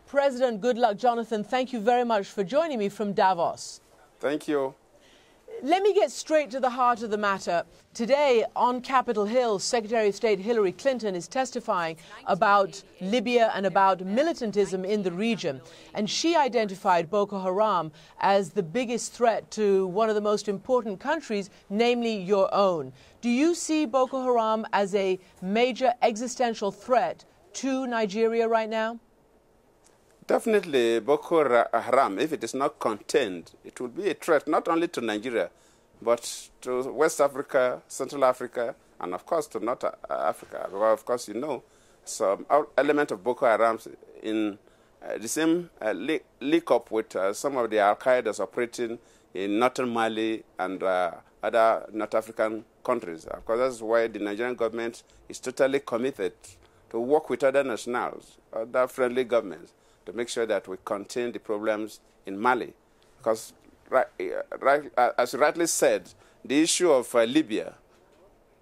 President Goodluck Jonathan, thank you very much for joining me from Davos. Thank you. Let me get straight to the heart of the matter. Today, on Capitol Hill, Secretary of State Hillary Clinton is testifying about Libya and about militantism in the region. And she identified Boko Haram as the biggest threat to one of the most important countries, namely your own. Do you see Boko Haram as a major existential threat to Nigeria right now? Definitely, Boko Haram, if it is not contained, it will be a threat not only to Nigeria, but to West Africa, Central Africa, and of course to North Africa. Well, of course, you know, some element of Boko Haram in the same link up with some of the Al-Qaedas operating in northern Mali and other North African countries. Of course, that's why the Nigerian government is totally committed to work with other nationals, other friendly governments, to make sure that we contain the problems in Mali. Because, as you rightly said, the issue of Libya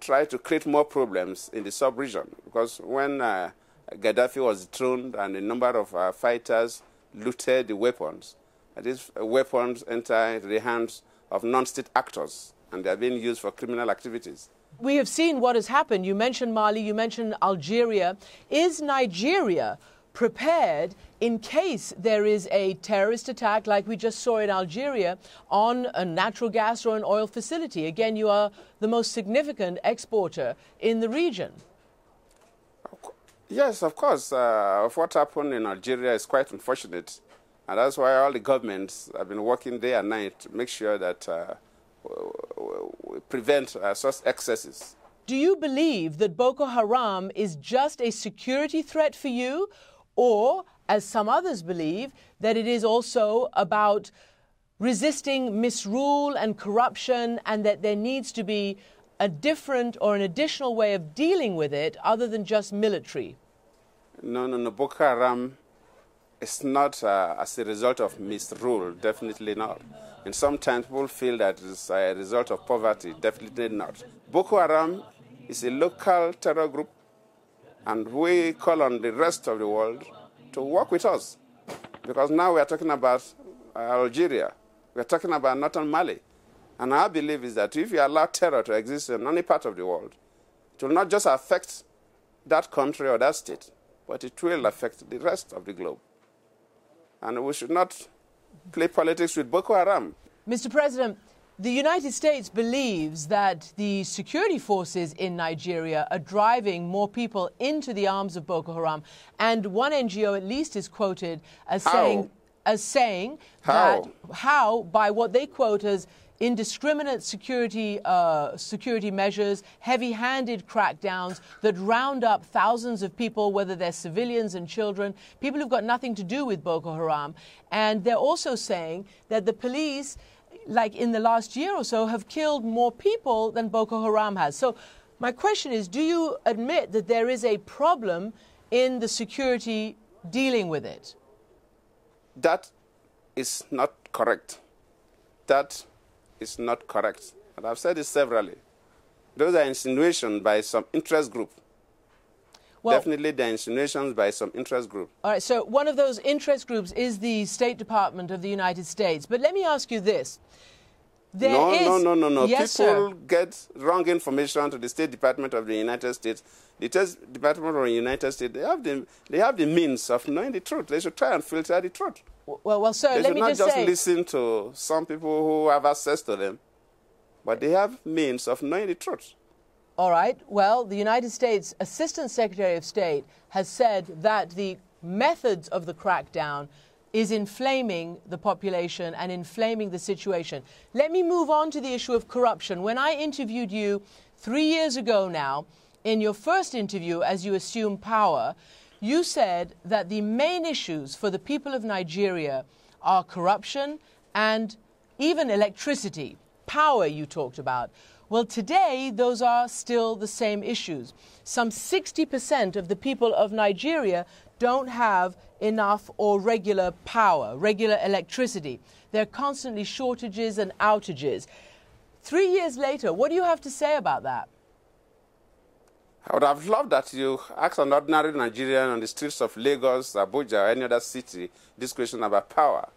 tried to create more problems in the sub-region. Because when Gaddafi was dethroned and a number of fighters looted the weapons, these weapons enter into the hands of non-state actors, and they are being used for criminal activities. We have seen what has happened. You mentioned Mali, you mentioned Algeria. Is Nigeria prepared in case there is a terrorist attack like we just saw in Algeria on a natural gas or an oil facility? Again, you are the most significant exporter in the region. Yes, of course. What happened in Algeria is quite unfortunate. And that's why all the governments have been working day and night to make sure that we prevent such excesses. Do you believe that Boko Haram is just a security threat for you? Or, as some others believe, that it is also about resisting misrule and corruption, and that there needs to be a different or an additional way of dealing with it other than just military? No. Boko Haram is not as a result of misrule, definitely not. And sometimes people feel that it's a result of poverty, definitely not. Boko Haram is a local terror group, and we call on the rest of the world to work with us. Because now we are talking about Algeria. We are talking about northern Mali. And our belief is that if you allow terror to exist in any part of the world, it will not just affect that country or that state, but it will affect the rest of the globe. And we should not play politics with Boko Haram. Mr. President, the United States believes that the security forces in Nigeria are driving more people into the arms of Boko Haram. And one NGO at least is quoted as saying that by what they quote as indiscriminate security measures, heavy-handed crackdowns that round up thousands of people, whether they're civilians and children, people who've got nothing to do with Boko Haram. And they're also saying that the police, like in the last year or so, have killed more people than Boko Haram has. So my question is, do you admit that there is a problem in the security dealing with it? That is not correct. That is not correct. And I've said it severally. Those are insinuations by some interest group. Well, definitely the insinuations by some interest group. All right, so one of those interest groups is the State Department of the United States. But let me ask you this. No. Yes, people sir. get wrong information to the State Department of the United States. The State Department of the United States, they have the means of knowing the truth. They should try and filter the truth. Well, sir, let me just say... They should not just listen to some people who have access to them, but they have means of knowing the truth. All right. Well, the United States Assistant Secretary of State has said that the methods of the crackdown is inflaming the population and inflaming the situation. Let me move on to the issue of corruption. When I interviewed you 3 years ago now, in your first interview as you assumed power, you said that the main issues for the people of Nigeria are corruption and even electricity. Power, you talked about. Well, today, those are still the same issues. Some 60% of the people of Nigeria don't have enough or regular power, regular electricity. There are constantly shortages and outages. 3 years later, what do you have to say about that? I would have loved that you ask an ordinary Nigerian on the streets of Lagos, Abuja, or any other city this question about power.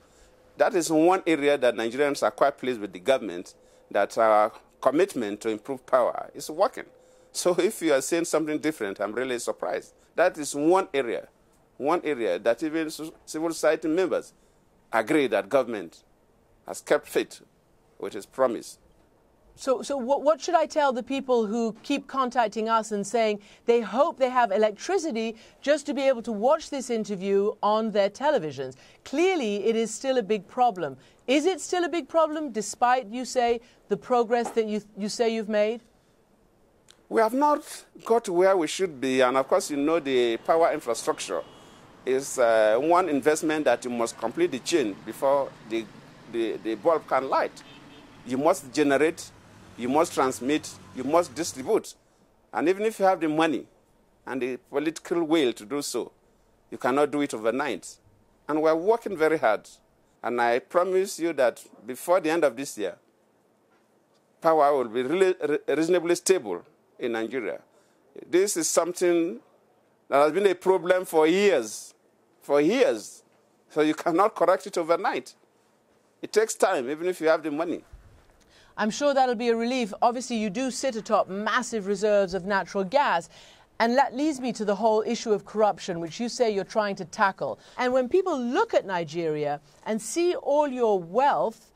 That is one area that Nigerians are quite pleased with the government, that our commitment to improve power is working. So if you are saying something different, I'm really surprised. That is one area that even civil society members agree that government has kept faith with its promise. So what should I tell the people who keep contacting us and saying they hope they have electricity just to be able to watch this interview on their televisions? Clearly, it is still a big problem. Is it still a big problem despite, you say, the progress that you say you've made? We have not got to where we should be. And of course, you know, the power infrastructure is one investment that you must complete the chain before the bulb can light. You must generate, you must transmit, you must distribute. And even if you have the money and the political will to do so, you cannot do it overnight. And we're working very hard. And I promise you that before the end of this year, power will be really reasonably stable in Nigeria. This is something that has been a problem for years. So you cannot correct it overnight. It takes time, even if you have the money. I'm sure that'll be a relief. Obviously, you do sit atop massive reserves of natural gas. And that leads me to the whole issue of corruption, which you say you're trying to tackle. And when people look at Nigeria and see all your wealth,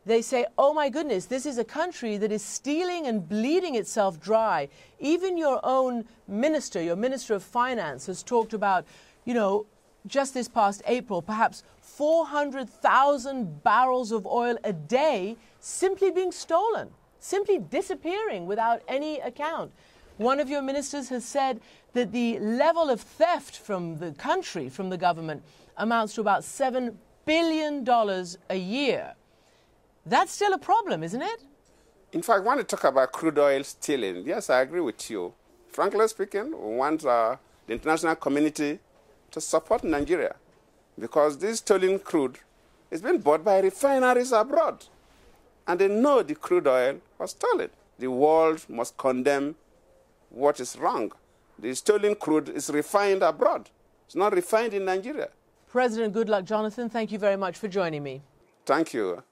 they say, oh, my goodness, this is a country that is stealing and bleeding itself dry. Even your own minister, your Minister of Finance, has talked about, you know, just this past April, perhaps 400,000 barrels of oil a day simply being stolen, simply disappearing without any account. One of your ministers has said that the level of theft from the country, from the government, amounts to about $7 billion a year. That's still a problem, isn't it? In fact, when you talk about crude oil stealing, yes, I agree with you. Frankly speaking, we want the international community to support Nigeria, because this stolen crude is being bought by refineries abroad, and they know the crude oil was stolen. The world must condemn what is wrong. The stolen crude is refined abroad. It's not refined in Nigeria. President Goodluck Jonathan, thank you very much for joining me. Thank you.